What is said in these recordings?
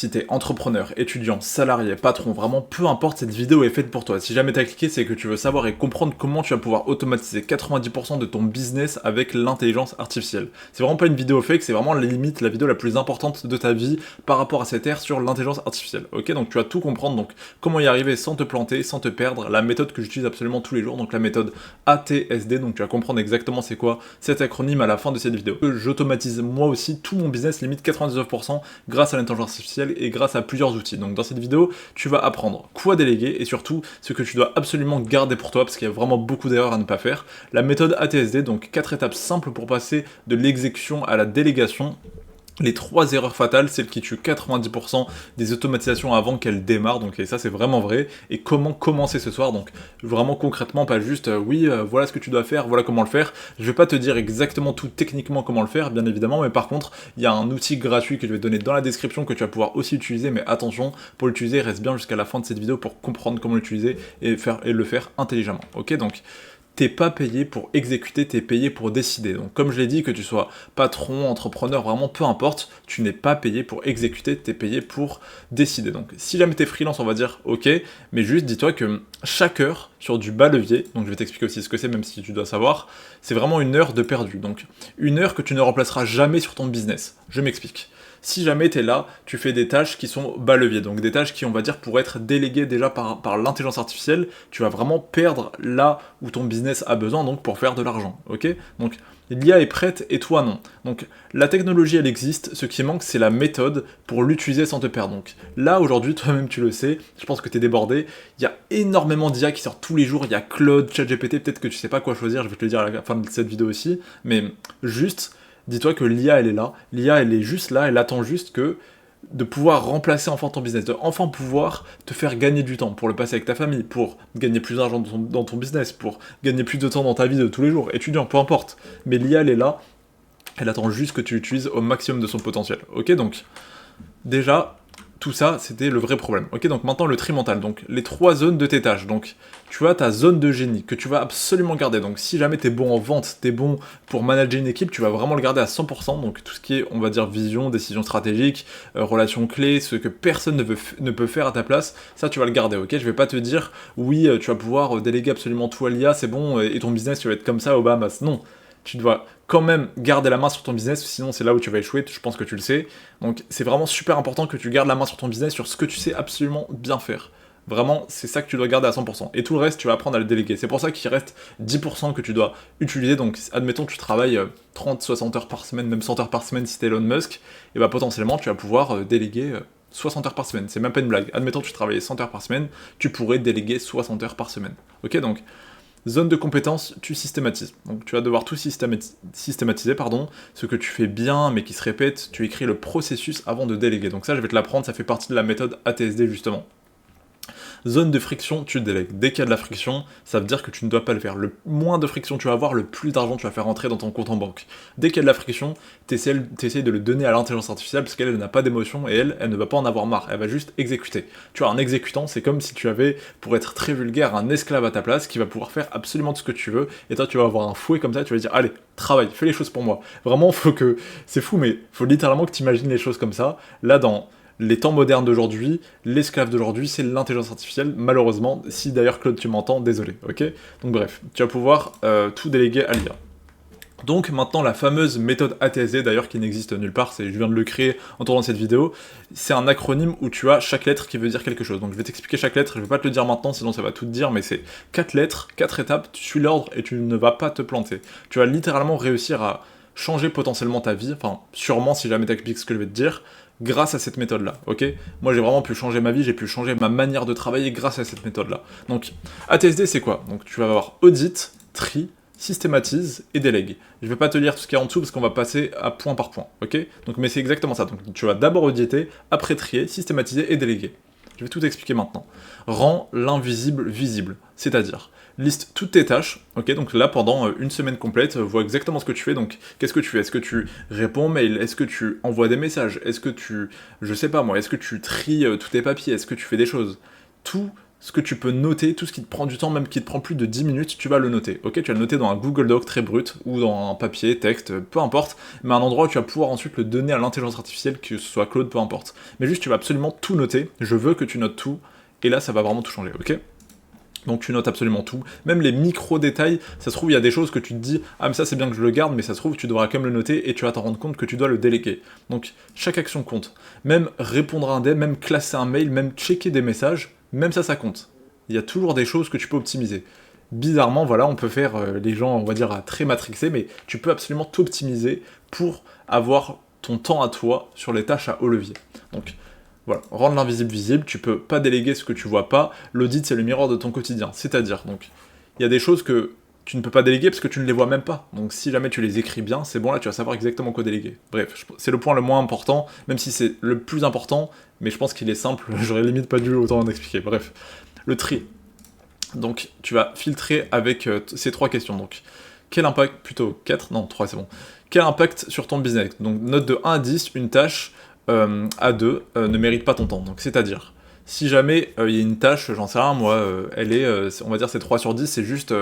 Si t'es entrepreneur, étudiant, salarié, patron, vraiment peu importe, cette vidéo est faite pour toi. Si jamais t'as cliqué, c'est que tu veux savoir et comprendre comment tu vas pouvoir automatiser 90% de ton business avec l'intelligence artificielle. C'est vraiment pas une vidéo fake, c'est vraiment limite la vidéo la plus importante de ta vie par rapport à cette ère sur l'intelligence artificielle. Ok, donc tu vas tout comprendre, donc comment y arriver sans te planter, sans te perdre, la méthode que j'utilise absolument tous les jours, donc la méthode ATSD, donc tu vas comprendre exactement c'est quoi cet acronyme à la fin de cette vidéo. J'automatise moi aussi tout mon business, limite 99%, grâce à l'intelligence artificielle et grâce à plusieurs outils. Donc dans cette vidéo, tu vas apprendre quoi déléguer et surtout ce que tu dois absolument garder pour toi parce qu'il y a vraiment beaucoup d'erreurs à ne pas faire. La méthode ATSD, donc 4 étapes simples pour passer de l'exécution à la délégation. Les 3 erreurs fatales, celles qui tuent 90% des automatisations avant qu'elles démarrent, donc et ça c'est vraiment vrai, et comment commencer ce soir, donc vraiment concrètement, pas juste voilà ce que tu dois faire, voilà comment le faire, je vais pas te dire exactement tout techniquement comment le faire, bien évidemment, mais par contre, il y a un outil gratuit que je vais te donner dans la description que tu vas pouvoir aussi utiliser, mais attention, pour l'utiliser, reste bien jusqu'à la fin de cette vidéo pour comprendre comment l'utiliser et le faire intelligemment, ok, donc t'es pas payé pour exécuter, t'es payé pour décider. Donc comme je l'ai dit, que tu sois patron, entrepreneur, vraiment peu importe, tu n'es pas payé pour exécuter, t'es payé pour décider. Donc si jamais t'es freelance, on va dire ok, mais juste dis-toi que chaque heure sur du bas levier, donc je vais t'expliquer aussi ce que c'est, même si tu dois savoir, c'est vraiment une heure de perdu. Donc une heure que tu ne remplaceras jamais sur ton business. Je m'explique. Si jamais tu es là, tu fais des tâches qui sont bas levier, donc des tâches qui, on va dire, pourraient être déléguées déjà par l'intelligence artificielle, tu vas vraiment perdre là où ton business a besoin, donc pour faire de l'argent, ok. Donc l'IA est prête et toi non. Donc la technologie elle existe, ce qui manque c'est la méthode pour l'utiliser sans te perdre. Donc là aujourd'hui, toi-même tu le sais, je pense que tu es débordé, il y a énormément d'IA qui sortent tous les jours, il y a Claude, ChatGPT, peut-être que tu sais pas quoi choisir, je vais te le dire à la fin de cette vidéo aussi, mais juste dis-toi que l'IA elle est là, l'IA elle est juste là, elle attend juste que de pouvoir remplacer enfin ton business, de enfin pouvoir te faire gagner du temps pour le passer avec ta famille, pour gagner plus d'argent dans ton business, pour gagner plus de temps dans ta vie de tous les jours, étudiant, peu importe. Mais l'IA elle est là, elle attend juste que tu l'utilises au maximum de son potentiel. Ok, donc déjà, tout ça, c'était le vrai problème. Ok, donc maintenant le tri mental, donc les 3 zones de tes tâches. Donc tu as ta zone de génie que tu vas absolument garder. Donc si jamais tu es bon en vente, tu es bon pour manager une équipe, tu vas vraiment le garder à 100%. Donc tout ce qui est, on va dire, vision, décision stratégique, relations clés, ce que personne ne peut faire à ta place, ça tu vas le garder. Ok, je vais pas te dire, oui, tu vas pouvoir déléguer absolument tout à l'IA, c'est bon, et ton business tu vas être comme ça au Bahamas. Non, tu dois quand même garder la main sur ton business, sinon c'est là où tu vas échouer, je pense que tu le sais. Donc c'est vraiment super important que tu gardes la main sur ton business, sur ce que tu sais absolument bien faire. Vraiment, c'est ça que tu dois garder à 100%. Et tout le reste, tu vas apprendre à le déléguer. C'est pour ça qu'il reste 10% que tu dois utiliser. Donc, admettons, tu travailles 30, 60 heures par semaine, même 100 heures par semaine si t'es Elon Musk, et bah potentiellement, tu vas pouvoir déléguer 60 heures par semaine. C'est même pas une blague. Admettons, tu travailles 100 heures par semaine, tu pourrais déléguer 60 heures par semaine. Ok, donc zone de compétence, tu systématises. Donc tu vas devoir tout systématiser, ce que tu fais bien mais qui se répète, tu écris le processus avant de déléguer. Donc ça je vais te l'apprendre, ça fait partie de la méthode ATSD justement. Zone de friction, tu délègues. Dès qu'il y a de la friction, ça veut dire que tu ne dois pas le faire. Le moins de friction tu vas avoir, le plus d'argent tu vas faire rentrer dans ton compte en banque. Dès qu'il y a de la friction, tu essaies de le donner à l'intelligence artificielle parce qu'elle n'a pas d'émotion et elle ne va pas en avoir marre. Elle va juste exécuter. Tu vois, un exécutant, c'est comme si tu avais, pour être très vulgaire, un esclave à ta place qui va pouvoir faire absolument tout ce que tu veux et toi tu vas avoir un fouet comme ça, tu vas dire allez, travaille, fais les choses pour moi. Vraiment, faut que. C'est fou, mais faut littéralement que tu imagines les choses comme ça. Là, dans les temps modernes d'aujourd'hui, l'esclave d'aujourd'hui, c'est l'intelligence artificielle, malheureusement. Si d'ailleurs Claude tu m'entends, désolé, ok. Donc bref, tu vas pouvoir tout déléguer à l'IA. Donc maintenant la fameuse méthode ATSD d'ailleurs qui n'existe nulle part, je viens de le créer en tournant cette vidéo, c'est un acronyme où tu as chaque lettre qui veut dire quelque chose. Donc je vais t'expliquer chaque lettre, je vais pas te le dire maintenant sinon ça va tout te dire, mais c'est 4 lettres, 4 étapes, tu suis l'ordre et tu ne vas pas te planter. Tu vas littéralement réussir à changer potentiellement ta vie, enfin sûrement si jamais t'appliques ce que je vais te dire, grâce à cette méthode-là, ok. Moi j'ai vraiment pu changer ma vie, j'ai pu changer ma manière de travailler grâce à cette méthode-là. Donc ATSD c'est quoi? Donc tu vas avoir audit, tri, systématise et délègue. Je vais pas te lire tout ce qu'il y a en dessous parce qu'on va passer à point par point, ok. Donc mais c'est exactement ça, donc tu vas d'abord auditer, après trier, systématiser et déléguer. Je vais tout expliquer maintenant. Rends l'invisible visible, c'est-à-dire liste toutes tes tâches, ok, donc là pendant une semaine complète, vois exactement ce que tu fais, donc qu'est-ce que tu fais? Est-ce que tu réponds aux mails? Est-ce que tu envoies des messages? Est-ce que tu, je sais pas moi, est-ce que tu tries tous tes papiers? Est-ce que tu fais des choses? Tout ce que tu peux noter, tout ce qui te prend du temps, même qui te prend plus de 10 minutes, tu vas le noter. Ok, tu vas le noter dans un Google Doc très brut, ou dans un papier, texte, peu importe, mais un endroit où tu vas pouvoir ensuite le donner à l'intelligence artificielle, que ce soit Claude, peu importe. Mais juste, tu vas absolument tout noter, je veux que tu notes tout, et là, ça va vraiment tout changer, ok? Donc tu notes absolument tout, même les micro-détails, ça se trouve il y a des choses que tu te dis « Ah mais ça c'est bien que je le garde, mais ça se trouve tu devras quand même le noter et tu vas t'en rendre compte que tu dois le déléguer. » Donc chaque action compte. Même répondre à un DM, même classer un mail, même checker des messages, même ça compte. Il y a toujours des choses que tu peux optimiser. Bizarrement, voilà, on peut faire les gens, on va dire, très matrixés, mais tu peux absolument t'optimiser pour avoir ton temps à toi sur les tâches à haut levier. Donc voilà, rendre l'invisible visible, tu peux pas déléguer ce que tu vois pas, l'audit c'est le miroir de ton quotidien, c'est-à-dire, donc, il y a des choses que tu ne peux pas déléguer parce que tu ne les vois même pas, donc si jamais tu les écris bien, c'est bon là tu vas savoir exactement quoi déléguer. Bref, c'est le point le moins important, même si c'est le plus important, mais je pense qu'il est simple, j'aurais limite pas dû autant en expliquer, bref. Le tri, donc tu vas filtrer avec ces 3 questions, donc, quel impact, plutôt 4, non 3 c'est bon, quel impact sur ton business, donc note de 1 à 10, une tâche, à 2 ne mérite pas ton temps. Donc c'est-à-dire, si jamais il y a une tâche, j'en sais rien, moi, elle est, on va dire c'est 3 sur 10, c'est juste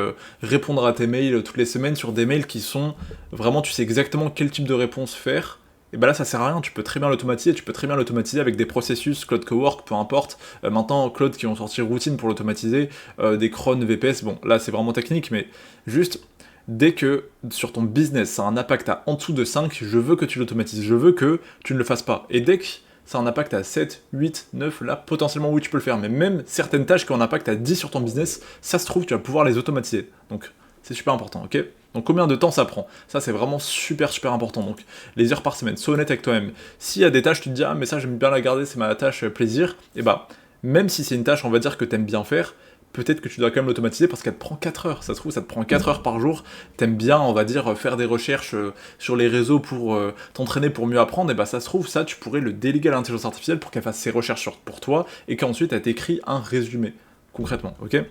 répondre à tes mails toutes les semaines sur des mails qui sont, vraiment tu sais exactement quel type de réponse faire, et bah là ça sert à rien, tu peux très bien l'automatiser, avec des processus, Claude Cowork, peu importe, maintenant Claude qui ont sorti routine pour l'automatiser, des cron VPS, bon là c'est vraiment technique, mais juste dès que sur ton business ça a un impact à en dessous de 5, je veux que tu l'automatises, je veux que tu ne le fasses pas. Et dès que ça a un impact à 7, 8, 9, là potentiellement oui tu peux le faire, mais même certaines tâches qui ont un impact à 10 sur ton business, ça se trouve tu vas pouvoir les automatiser. Donc c'est super important, ok? Donc combien de temps ça prend? Ça c'est vraiment super important. Donc les heures par semaine, sois honnête avec toi-même. S'il y a des tâches, tu te dis ah mais ça j'aime bien la garder, c'est ma tâche plaisir, et bah même si c'est une tâche on va dire que t'aimes bien faire, peut-être que tu dois quand même l'automatiser parce qu'elle te prend 4 heures. Ça se trouve, ça te prend 4 heures par jour. T'aimes bien, on va dire, faire des recherches sur les réseaux pour t'entraîner pour mieux apprendre. Et bah, ça se trouve, ça, tu pourrais le déléguer à l'intelligence artificielle pour qu'elle fasse ses recherches pour toi et qu'ensuite elle t'écrit un résumé. Concrètement, ok?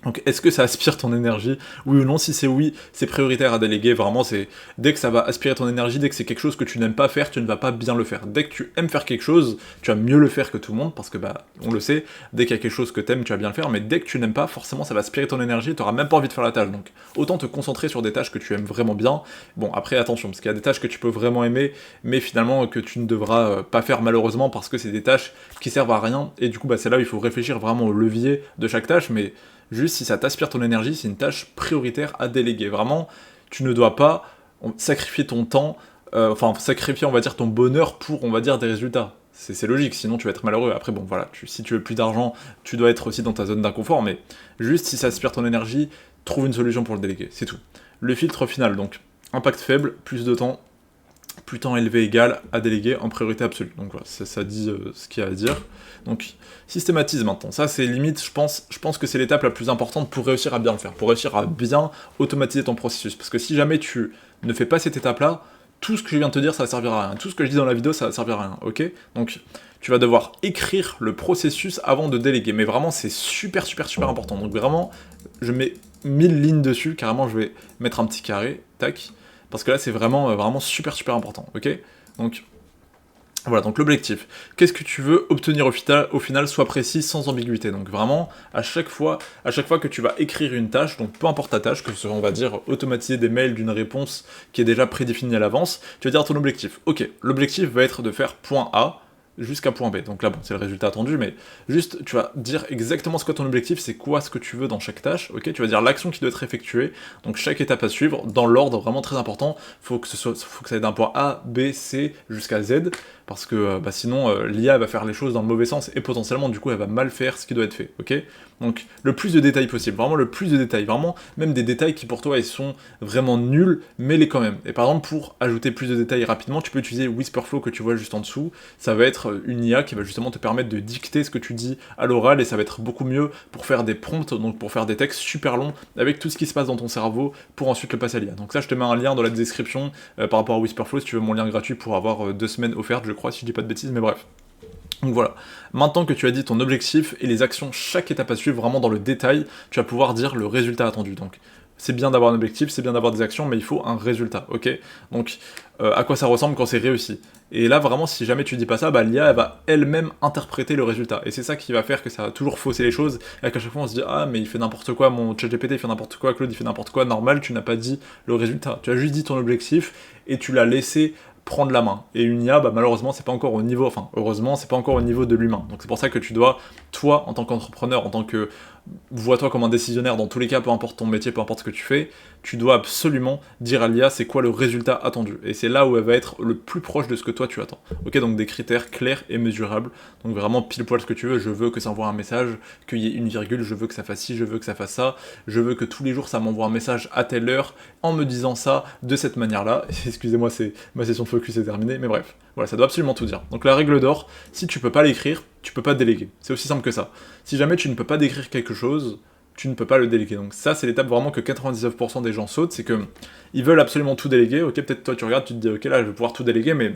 Donc, est-ce que ça aspire ton énergie? Oui ou non? Si c'est oui, c'est prioritaire à déléguer. Vraiment, c'est dès que ça va aspirer ton énergie, dès que c'est quelque chose que tu n'aimes pas faire, tu ne vas pas bien le faire. Dès que tu aimes faire quelque chose, tu vas mieux le faire que tout le monde, parce que bah, on le sait, dès qu'il y a quelque chose que tu aimes, tu vas bien le faire, mais dès que tu n'aimes pas, forcément, ça va aspirer ton énergie, tu n'auras même pas envie de faire la tâche. Donc, autant te concentrer sur des tâches que tu aimes vraiment bien. Bon, après, attention, parce qu'il y a des tâches que tu peux vraiment aimer, mais finalement que tu ne devras pas faire malheureusement, parce que c'est des tâches qui servent à rien, et du coup, bah, c'est là où il faut réfléchir vraiment au levier de chaque tâche, mais juste si ça t'aspire ton énergie, c'est une tâche prioritaire à déléguer. Vraiment, tu ne dois pas sacrifier ton temps, sacrifier, on va dire, ton bonheur pour, on va dire, des résultats. C'est logique, sinon tu vas être malheureux. Après, bon, voilà, si tu veux plus d'argent, tu dois être aussi dans ta zone d'inconfort, mais juste si ça aspire ton énergie, trouve une solution pour le déléguer, c'est tout. Le filtre final, donc, impact faible, plus de temps, plus temps élevé égal à déléguer en priorité absolue. Donc voilà, ça dit ce qu'il y a à dire. Donc systématise maintenant. Ça c'est limite, je pense que c'est l'étape la plus importante pour réussir à bien le faire, pour réussir à bien automatiser ton processus. Parce que si jamais tu ne fais pas cette étape-là, tout ce que je viens de te dire, ça ne servira à rien. Tout ce que je dis dans la vidéo, ça ne servira à rien, ok? Donc tu vas devoir écrire le processus avant de déléguer. Mais vraiment, c'est super important. Donc vraiment, je mets 1000 lignes dessus. Carrément, je vais mettre un petit carré, tac. Parce que là, c'est vraiment super important, ok? Donc, voilà, donc l'objectif. Qu'est-ce que tu veux obtenir au final, sois précis, sans ambiguïté. Donc vraiment, à chaque fois que tu vas écrire une tâche, donc peu importe ta tâche, que ce soit, on va dire, automatiser des mails d'une réponse qui est déjà prédéfinie à l'avance, tu vas dire ton objectif. Ok, l'objectif va être de faire point A jusqu'à point B. Donc là, bon, c'est le résultat attendu, mais juste, tu vas dire exactement ce qu'est ton objectif, c'est quoi ce que tu veux dans chaque tâche, ok? Tu vas dire l'action qui doit être effectuée, donc chaque étape à suivre, dans l'ordre vraiment très important, faut que ça aille d'un point A, B, C jusqu'à Z, parce que sinon, l'IA va faire les choses dans le mauvais sens, et potentiellement, du coup, elle va mal faire ce qui doit être fait, ok? Donc, le plus de détails possible, vraiment le plus de détails, vraiment, même des détails qui pour toi, ils sont vraiment nuls, mais les quand même. Et par exemple, pour ajouter plus de détails rapidement, tu peux utiliser Whisperflow que tu vois juste en dessous, ça va être une IA qui va justement te permettre de dicter ce que tu dis à l'oral, et ça va être beaucoup mieux pour faire des prompts, donc pour faire des textes super longs, avec tout ce qui se passe dans ton cerveau, pour ensuite le passer à l'IA. Donc ça, je te mets un lien dans la description par rapport à Whisperflow, si tu veux mon lien gratuit pour avoir 2 semaines offertes, je crois, si je dis pas de bêtises, mais bref. Donc voilà, maintenant que tu as dit ton objectif et les actions, chaque étape à suivre vraiment dans le détail, tu vas pouvoir dire le résultat attendu. Donc c'est bien d'avoir un objectif, c'est bien d'avoir des actions, mais il faut un résultat, ok? Donc, à quoi ça ressemble quand c'est réussi? Et là, vraiment, si jamais tu dis pas ça, bah, l'IA, elle va elle-même interpréter le résultat. Et c'est ça qui va faire que ça va toujours fausser les choses, et qu'à chaque fois, on se dit, ah, mais il fait n'importe quoi, mon ChatGPT, il fait n'importe quoi, Claude, il fait n'importe quoi, normal, tu n'as pas dit le résultat. Tu as juste dit ton objectif, et tu l'as laissé prendre la main. Et une IA, bah, malheureusement, c'est pas encore au niveau, enfin, heureusement, c'est pas encore au niveau de l'humain. Donc c'est pour ça que tu dois, toi, en tant qu'entrepreneur, en tant que, vois-toi comme un décisionnaire, dans tous les cas, peu importe ton métier, peu importe ce que tu fais, tu dois absolument dire à l'IA c'est quoi le résultat attendu. Et c'est là où elle va être le plus proche de ce que toi tu attends. Ok, donc des critères clairs et mesurables. Donc vraiment pile poil ce que tu veux. Je veux que ça envoie un message, qu'il y ait une virgule, je veux que ça fasse ci, je veux que ça fasse ça. Je veux que tous les jours ça m'envoie un message à telle heure en me disant ça de cette manière-là. Excusez-moi, c'est ma session de focus est terminée, mais bref. Voilà, ça doit absolument tout dire. Donc la règle d'or, si tu peux pas l'écrire, tu peux pas déléguer. C'est aussi simple que ça. Si jamais tu ne peux pas décrire quelque chose, tu ne peux pas le déléguer. Donc ça, c'est l'étape vraiment que 99% des gens sautent, c'est que ils veulent absolument tout déléguer. Ok, peut-être toi tu regardes, tu te dis ok là je vais pouvoir tout déléguer, mais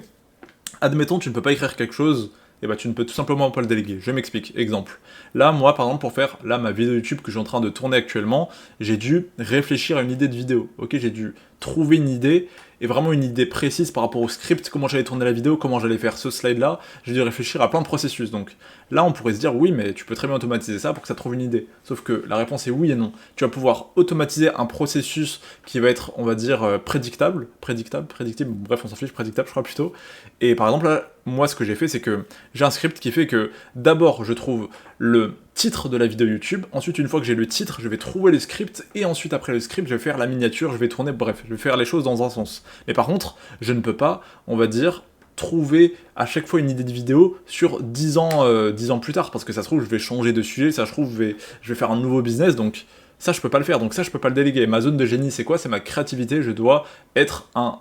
admettons tu ne peux pas écrire quelque chose, et bah tu ne peux tout simplement pas le déléguer. Je m'explique. Exemple. Là, moi par exemple pour faire là ma vidéo YouTube que je suis en train de tourner actuellement, j'ai dû réfléchir à une idée de vidéo. Ok, j'ai dû trouver une idée et vraiment une idée précise par rapport au script, comment j'allais tourner la vidéo, comment j'allais faire ce slide-là. J'ai dû réfléchir à plein de processus. Donc là, on pourrait se dire oui, mais tu peux très bien automatiser ça pour que ça trouve une idée. Sauf que la réponse est oui et non. Tu vas pouvoir automatiser un processus qui va être, on va dire, prédictible, bref, on s'en fiche, prédictable, je crois plutôt. Et par exemple, là, moi, ce que j'ai fait, c'est que j'ai un script qui fait que d'abord, je trouve le titre de la vidéo YouTube, ensuite une fois que j'ai le titre, je vais trouver le script, et ensuite après le script, je vais faire la miniature, je vais tourner, bref, je vais faire les choses dans un sens. Mais par contre, je ne peux pas, on va dire, trouver à chaque fois une idée de vidéo sur 10 ans, 10 ans plus tard, parce que ça se trouve, je vais changer de sujet, ça se trouve, je vais faire un nouveau business, donc ça, je peux pas le faire, donc ça, je peux pas le déléguer. Ma zone de génie, c'est quoi? C'est ma créativité, je dois être pas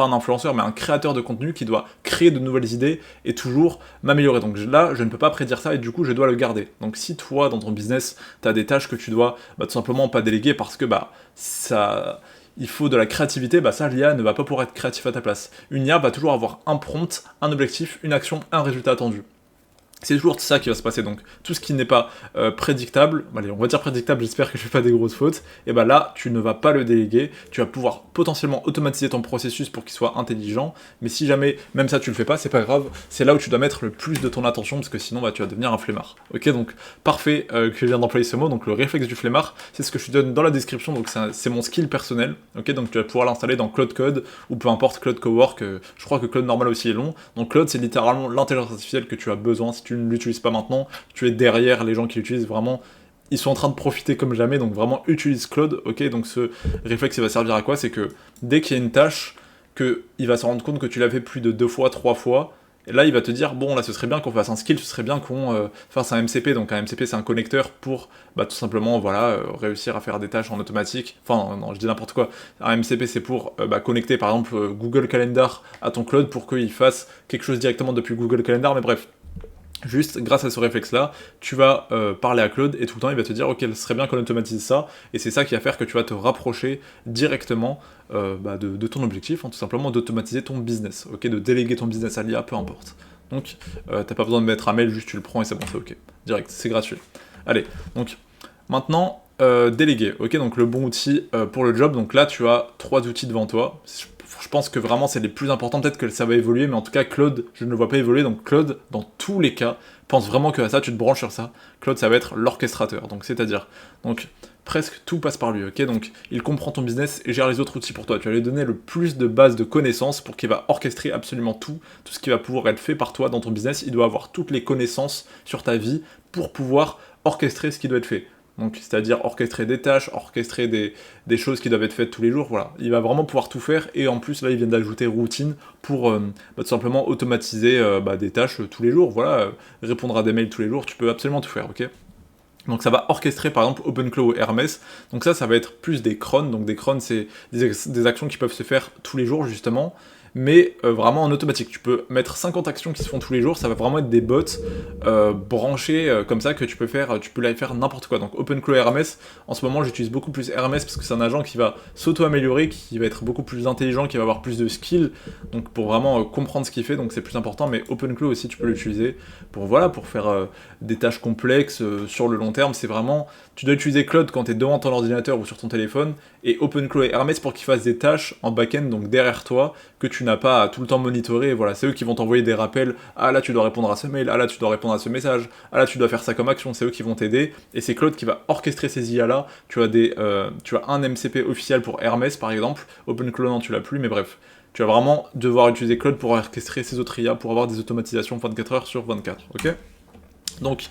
un influenceur, mais un créateur de contenu qui doit créer de nouvelles idées et toujours m'améliorer. Donc là, je ne peux pas prédire ça et du coup, je dois le garder. Donc si toi, dans ton business, tu as des tâches que tu dois tout simplement pas déléguer parce que ça... il faut de la créativité, ça l'IA ne va pas pouvoir être créatif à ta place. Une IA va toujours avoir un prompt, un objectif, une action, un résultat attendu. C'est toujours ça qui va se passer, donc tout ce qui n'est pas prédictable, allez, on va dire prédictable, j'espère que je fais pas des grosses fautes, et là, tu ne vas pas le déléguer, tu vas pouvoir potentiellement automatiser ton processus pour qu'il soit intelligent, mais si jamais, même ça tu le fais pas, c'est pas grave, c'est là où tu dois mettre le plus de ton attention, parce que sinon tu vas devenir un flemmard. Ok, donc parfait que je viens d'employer ce mot, donc le réflexe du flemmard, c'est ce que je te donne dans la description, donc c'est mon skill personnel, ok, donc tu vas pouvoir l'installer dans Claude Code, ou peu importe, Claude Cowork, je crois que Claude normal aussi est long, donc Claude c'est littéralement l'intelligence artificielle que tu as besoin si tu ne l'utilises pas maintenant, tu es derrière les gens qui l'utilisent vraiment, ils sont en train de profiter comme jamais, donc vraiment utilise Claude, ok, donc ce réflexe il va servir à quoi? C'est que dès qu'il y a une tâche, il va se rendre compte que tu l'as fait plus de 2 fois, 3 fois, et là il va te dire, bon là ce serait bien qu'on fasse un skill, ce serait bien qu'on fasse un MCP, donc un MCP c'est un connecteur pour tout simplement réussir à faire des tâches en automatique, enfin non je dis n'importe quoi, un MCP c'est pour connecter par exemple Google Calendar à ton Claude pour qu'il fasse quelque chose directement depuis Google Calendar, mais bref. Juste, grâce à ce réflexe-là, tu vas parler à Claude et tout le temps il va te dire ok, ce serait bien qu'on automatise ça, et c'est ça qui va faire que tu vas te rapprocher directement de ton objectif, tout simplement d'automatiser ton business, ok, de déléguer ton business à l'IA, peu importe. Donc, t'as pas besoin de mettre un mail, juste tu le prends et c'est bon, c'est ok, direct, c'est gratuit. Allez, donc maintenant, déléguer, ok, donc le bon outil pour le job, donc là tu as 3 outils devant toi. Je pense que vraiment c'est les plus importants, peut-être que ça va évoluer, mais en tout cas Claude, je ne le vois pas évoluer, donc Claude, dans tous les cas, pense vraiment que à ça, tu te branches sur ça. Claude, ça va être l'orchestrateur, donc c'est-à-dire, presque tout passe par lui, ok, donc il comprend ton business et gère les autres outils pour toi. Tu vas lui donner le plus de bases de connaissances pour qu'il va orchestrer absolument tout ce qui va pouvoir être fait par toi dans ton business. Il doit avoir toutes les connaissances sur ta vie pour pouvoir orchestrer ce qui doit être fait. Donc, c'est-à-dire orchestrer des tâches, orchestrer des choses qui doivent être faites tous les jours, voilà. Il va vraiment pouvoir tout faire, et en plus, là, il vient d'ajouter routine pour tout simplement automatiser des tâches tous les jours, voilà, répondre à des mails tous les jours, tu peux absolument tout faire, ok? Donc ça va orchestrer par exemple OpenClaw ou Hermes, donc ça va être plus des cron, donc des cron c'est des actions qui peuvent se faire tous les jours justement, mais vraiment en automatique. Tu peux mettre 50 actions qui se font tous les jours, ça va vraiment être des bots branchés comme ça que tu peux les faire n'importe quoi. Donc OpenClaw et Hermès, en ce moment j'utilise beaucoup plus Hermès parce que c'est un agent qui va s'auto-améliorer, qui va être beaucoup plus intelligent, qui va avoir plus de skills, donc pour vraiment comprendre ce qu'il fait, donc c'est plus important, mais OpenClaw aussi tu peux l'utiliser pour, voilà, pour faire des tâches complexes sur le long terme. C'est vraiment, tu dois utiliser Claude quand tu es devant ton ordinateur ou sur ton téléphone, et OpenClaw et Hermès pour qu'ils fassent des tâches en back-end, donc derrière toi, que tu n'as pas à tout le temps monitorer. Et voilà, c'est eux qui vont t'envoyer des rappels, ah là tu dois répondre à ce mail, ah là tu dois répondre à ce message, ah là tu dois faire ça comme action, c'est eux qui vont t'aider, et c'est Claude qui va orchestrer ces IA là. Tu as un MCP officiel pour Hermès par exemple, OpenClaw non tu l'as plus, mais bref. Tu vas vraiment devoir utiliser Claude pour orchestrer ces autres IA, pour avoir des automatisations 24 heures sur 24, ok? Donc,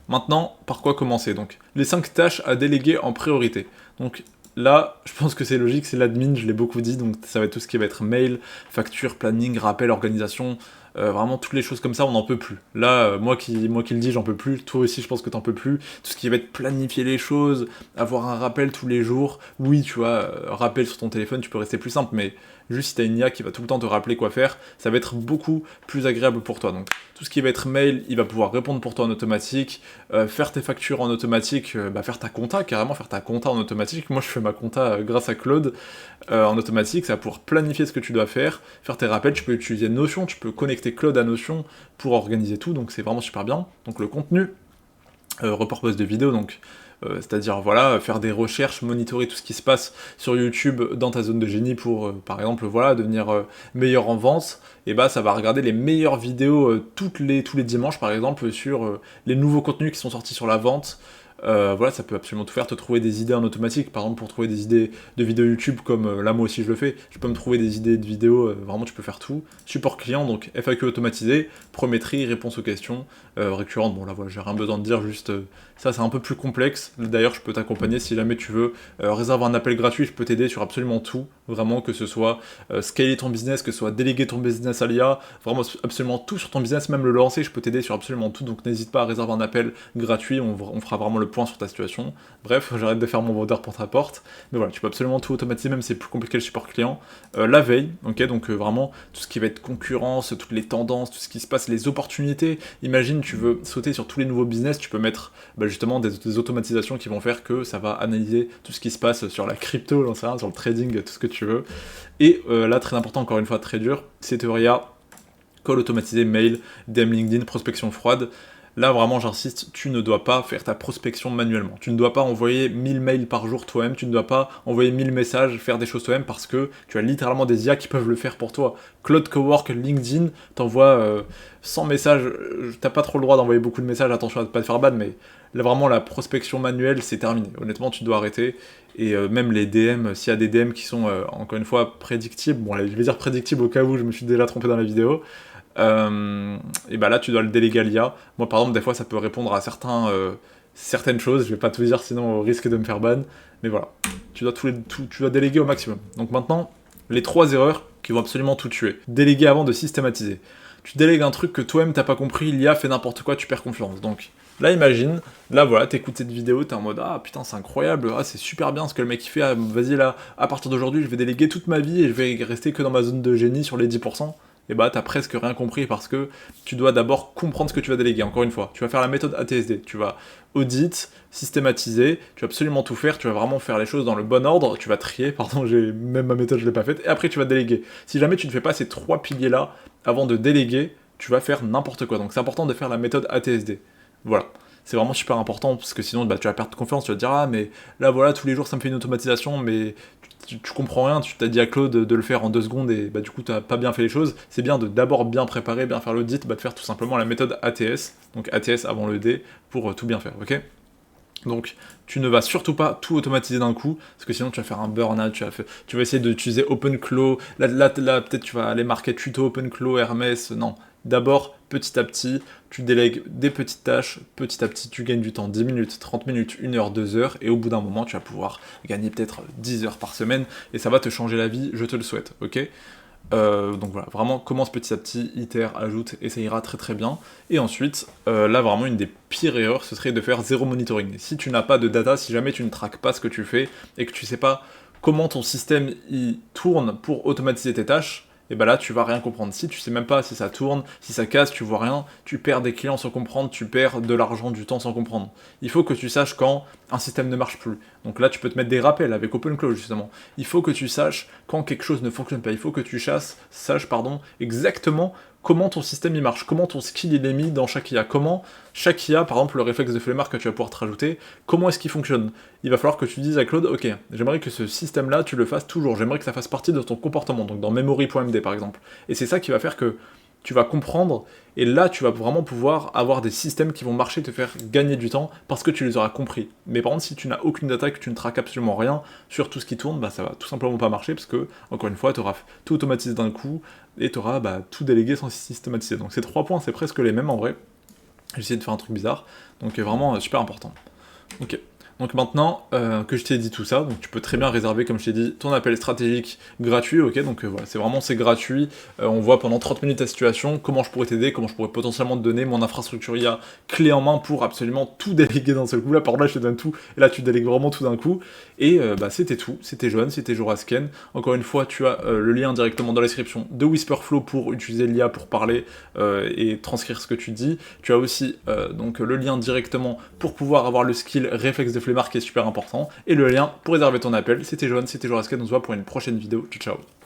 maintenant, par quoi commencer? Donc, les 5 tâches à déléguer en priorité. Donc, là, je pense que c'est logique, c'est l'admin, je l'ai beaucoup dit, donc ça va être tout ce qui va être mail, facture, planning, rappel, organisation, vraiment toutes les choses comme ça, on n'en peut plus. Là, moi qui le dis, j'en peux plus, toi aussi je pense que t'en peux plus. Tout ce qui va être planifier les choses, avoir un rappel tous les jours, oui, tu vois, rappel sur ton téléphone, tu peux rester plus simple, mais juste si t'as une IA qui va tout le temps te rappeler quoi faire, ça va être beaucoup plus agréable pour toi. Donc tout ce qui va être mail, il va pouvoir répondre pour toi en automatique, faire tes factures en automatique, faire ta compta, carrément faire ta compta en automatique. Moi je fais ma compta grâce à Claude en automatique, ça va pouvoir planifier ce que tu dois faire tes rappels, tu peux utiliser Notion, tu peux connecter Claude à Notion pour organiser tout, donc c'est vraiment super bien. Donc le contenu, report post de vidéo, donc c'est-à-dire voilà, faire des recherches, monitorer tout ce qui se passe sur YouTube dans ta zone de génie pour, par exemple, voilà, devenir meilleur en vente, et bah ça va regarder les meilleures vidéos tous les dimanches, par exemple, sur les nouveaux contenus qui sont sortis sur la vente. Voilà, ça peut absolument tout faire, te trouver des idées en automatique, par exemple pour trouver des idées de vidéos YouTube, comme là moi aussi je le fais, je peux me trouver des idées de vidéos, vraiment tu peux faire tout. Support client, donc FAQ automatisé, prométrie, réponse aux questions, récurrentes, bon là voilà, j'ai rien besoin de dire, juste ça c'est un peu plus complexe, d'ailleurs je peux t'accompagner si jamais tu veux, réserver un appel gratuit, je peux t'aider sur absolument tout, vraiment, que ce soit scaler ton business, que ce soit déléguer ton business à l'IA, vraiment absolument tout sur ton business, même le lancer, je peux t'aider sur absolument tout, donc n'hésite pas à réserver un appel gratuit, on fera vraiment le point sur ta situation. Bref, j'arrête de faire mon vendeur pour ta porte, mais voilà, tu peux absolument tout automatiser, même si c'est plus compliqué le support client. La veille, ok, donc vraiment tout ce qui va être concurrence, toutes les tendances, tout ce qui se passe, les opportunités. Imagine, tu veux sauter sur tous les nouveaux business, tu peux mettre justement des automatisations qui vont faire que ça va analyser tout ce qui se passe sur la crypto, j'en sais rien, sur le trading, tout ce que tu veux. Et là, très important, encore une fois, très dur, c'est Theoria, call automatisé, mail, DM LinkedIn, prospection froide. Là, vraiment, j'insiste, tu ne dois pas faire ta prospection manuellement. Tu ne dois pas envoyer 1000 mails par jour toi-même, tu ne dois pas envoyer 1000 messages, faire des choses toi-même, parce que tu as littéralement des IA qui peuvent le faire pour toi. Claude Cowork, LinkedIn, t'envoie 100 messages, t'as pas trop le droit d'envoyer beaucoup de messages, attention à ne pas te faire ban, mais là, vraiment, la prospection manuelle, c'est terminé. Honnêtement, tu dois arrêter. Et même les DM, s'il y a des DM qui sont, encore une fois, prédictibles, bon, là, je vais dire prédictibles au cas où je me suis déjà trompé dans la vidéo, et bah là tu dois le déléguer à l'IA. Moi par exemple des fois ça peut répondre à certaines choses, je vais pas tout dire sinon au risque de me faire ban, mais voilà, tu dois déléguer au maximum. Donc maintenant, les 3 erreurs qui vont absolument tout tuer. Déléguer avant de systématiser. Tu délègues un truc que toi-même t'as pas compris, l'IA fait n'importe quoi, tu perds confiance. Donc là imagine, là voilà, t'écoutes cette vidéo, t'es en mode ah putain c'est incroyable, ah c'est super bien ce que le mec il fait, ah, vas-y là, à partir d'aujourd'hui je vais déléguer toute ma vie et je vais rester que dans ma zone de génie sur les 10%. Et bah t'as presque rien compris parce que tu dois d'abord comprendre ce que tu vas déléguer. Encore une fois, tu vas faire la méthode ATSD, tu vas audit, systématiser, tu vas absolument tout faire, tu vas vraiment faire les choses dans le bon ordre, tu vas trier, pardon, même ma méthode je l'ai pas faite, et après tu vas déléguer. Si jamais tu ne fais pas ces 3 piliers là avant de déléguer, tu vas faire n'importe quoi. Donc c'est important de faire la méthode ATSD. Voilà. C'est vraiment super important parce que sinon tu vas perdre confiance, tu vas te dire ah mais là voilà tous les jours ça me fait une automatisation mais tu comprends rien, tu t'as dit à Claude de le faire en 2 secondes et bah du coup t'as pas bien fait les choses. C'est bien de d'abord bien préparer, bien faire l'audit, de faire tout simplement la méthode ATS, donc ATS avant le D pour tout bien faire, ok? Donc tu ne vas surtout pas tout automatiser d'un coup, parce que sinon tu vas faire un burn-out, tu vas essayer d'utiliser OpenClaw, là peut-être tu vas aller marquer tuto OpenClaw, Hermès, non. D'abord, petit à petit, tu délègues des petites tâches, petit à petit tu gagnes du temps, 10 minutes, 30 minutes, 1 heure, 2 heures, et au bout d'un moment tu vas pouvoir gagner peut-être 10 heures par semaine, et ça va te changer la vie, je te le souhaite, ok? Donc voilà, vraiment commence petit à petit, itère, ajoute, et ça ira très très bien. Et ensuite, là vraiment une des pires erreurs, ce serait de faire zéro monitoring. Si tu n'as pas de data, si jamais tu ne traques pas ce que tu fais, et que tu sais pas comment ton système y tourne pour automatiser tes tâches, et bah là tu vas rien comprendre. Si tu sais même pas si ça tourne, si ça casse, tu vois rien, tu perds des clients sans comprendre, tu perds de l'argent, du temps sans comprendre. Il faut que tu saches quand un système ne marche plus. Donc là tu peux te mettre des rappels avec OpenClaw justement. Il faut que tu saches quand quelque chose ne fonctionne pas. Il faut que tu saches exactement comment ton système il marche, comment ton skill il est mis dans chaque IA, comment chaque IA, par exemple le réflexe de flemmard que tu vas pouvoir te rajouter, comment est-ce qu'il fonctionne. Il va falloir que tu dises à Claude, ok, j'aimerais que ce système-là, tu le fasses toujours, j'aimerais que ça fasse partie de ton comportement, donc dans memory.md par exemple. Et c'est ça qui va faire que tu vas comprendre, et là tu vas vraiment pouvoir avoir des systèmes qui vont marcher, te faire gagner du temps, parce que tu les auras compris. Mais par contre, si tu n'as aucune data, que tu ne traques absolument rien sur tout ce qui tourne, bah ça va tout simplement pas marcher, parce que, encore une fois, tu auras tout automatisé d'un coup, et tu auras tout délégué sans systématiser. Donc ces 3 points, c'est presque les mêmes en vrai. J'ai essayé de faire un truc bizarre, donc vraiment super important. Ok. Donc maintenant que je t'ai dit tout ça, donc tu peux très bien réserver, comme je t'ai dit, ton appel stratégique gratuit, ok, donc voilà, c'est gratuit, on voit pendant 30 minutes ta situation, comment je pourrais t'aider, comment je pourrais potentiellement te donner mon infrastructure IA clé en main pour absolument tout déléguer d'un seul coup, là par là je te donne tout, et là tu délègues vraiment tout d'un coup, et c'était tout, c'était Johan, c'était Jorasken, encore une fois tu as le lien directement dans la description de Whisperflow pour utiliser l'IA pour parler et transcrire ce que tu dis, tu as aussi donc le lien directement pour pouvoir avoir le skill réflexe de flemmard qui est super important, et le lien pour réserver ton appel. C'était Johan, c'était Jorasken, on se voit pour une prochaine vidéo, ciao ciao.